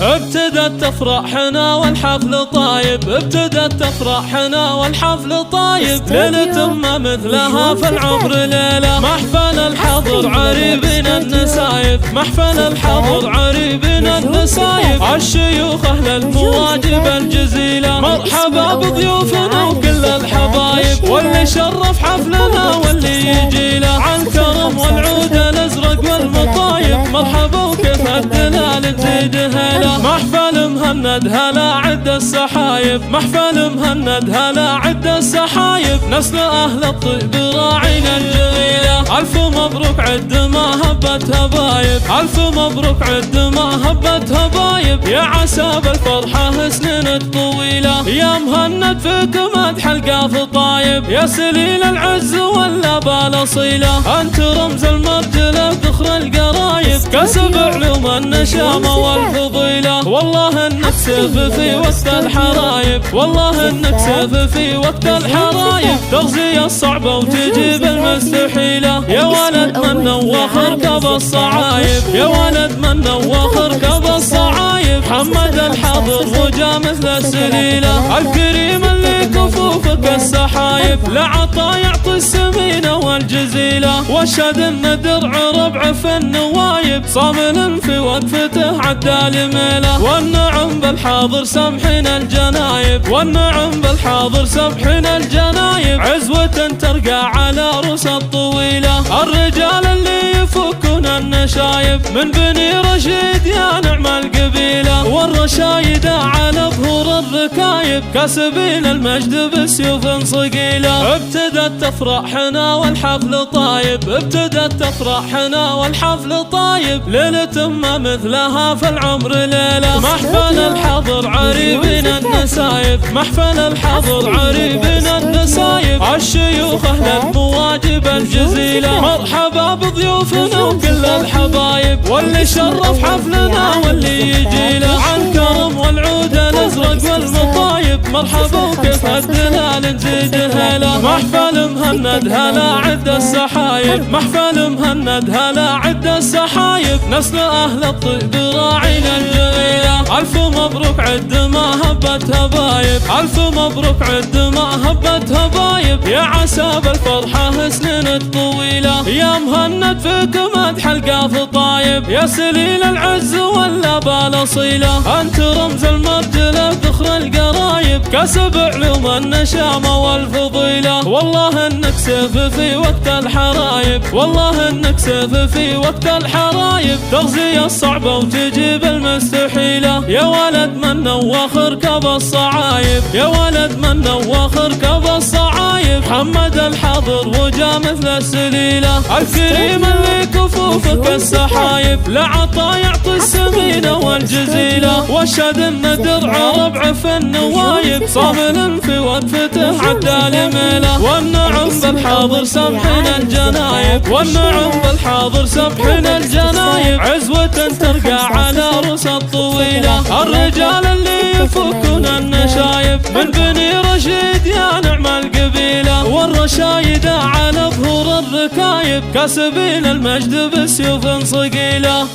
ابتدت تفرحنا والحفل طايب، ابتدت تفرحنا والحفل طايب، ليلة ما مثلها في العمر ليلة. محفل الحضر عريبين النسايب، محفل الحضر عريبين النسايب، الشيوخ أهل المواجب الجزيلة. مرحبا بضيوفنا وكل الحبايب، واللي شرف حفلنا واللي يجيله، عالكرم والعود الأزرق والمطايب. مرحبا وكيف الدلال نزيد هلا، محفل مهند هلا عد السحايب، محفل مهند هلا عد السحايب، نسل أهل الطيب راعينا الجميلة. ألف مبروك عد ما هبت هبايب، ألف مبروك عد ما هبت هبايب، يا عسى بالفرحة سنين الطويلة. يا مهند فيك مدح القاف طايب، يا سليل العز واللبال أصيلة، أنت رمز المرجلة بذخر القرايب، كسب علوم النشامة والفضيلة. والله انك سيف في وقت الحرايب، والله انك سيف في وقت الحرايب، تغزي الصعبة وتجيب المستحيلة. يا ولد من نوخر كب الصعايب، يا ولد من نوخر كب الصعايب، حمد الحاضر وجا مثل السليلة. الكريم اللي كفوفك السحايب، لعطا يعطي السمينة والجزيلة، واشهد ان درع ربع في النوايب، صامل في وقفته عدال ميله. والنعم بالحاضر سمحنا الجنايب، والنعم بالحاضر سمحنا الجنايب، عزوة ترقى على رؤوس الطويلة. الرجال اللي يفكون النشايب، من بني رشيد يا نعم القبيلة، والرشايد على ظهور الركايب، كاسبين المجد بسيوف صقيلة. ابتدت تفرحنا والحفل طايب، ابتدت تفرحنا والحفل طايب، ليلة ما مثلها في العمر ليلة. محفل الحضر عريبين النسايب، محفل الحضر عريبين النسايب، الشيوخ أهل المواجب الجزيلة. مرحبا بضيوفنا وكل الحبايب، واللي شرف حفلنا واللي يجيله، عالكرم والعود الأزرق والمطايب. مرحبا وكيف الدلال نزيد هلا، محفل مهند هلا عد السحايب، محفل مهند هلا عد السحايب، نسل أهل الطيب راعينا الجميلة. ألف مبروك عد ما هبت هبايب، ألف مبروك عد ما هبت هبايب، يا عسى بالفرحة سنين الطويلة. يا مهند فيك مدح القاف طايب، يا سليل العز واللبال أصيلة، أنت رمز المرجلة بذخر القرايب، كسب علوم النشامة والفضيلة. والله انك سيف في وقت الحرايب، والله انك سيف في وقت الحرايب، تغزي الصعبة وتجيب المستحيلة. يا ولد من نوخر كب الصعايب، يا ولد من نوخر كب الصعايب، حمد الحاضر وجا مثل السليلة. الكريم اللي كفوفك السحايب، لعطا يعطي السمينة والجزيلة، واشهد ان درع ربع في النوايب، صامل في وقفته عدال ميله. والنعم بالحاضر سمحنا الجنايب، والنعم بالحاضر سمحنا الجنايب، عزوة ترقى على رؤوس الطويلة. الرجال اللي يفكون النشايب، من بني رشيد يا نعم القبيلة، والرشايد على ظهور الركايب، كاسبين المجد بسيوف صقيلة.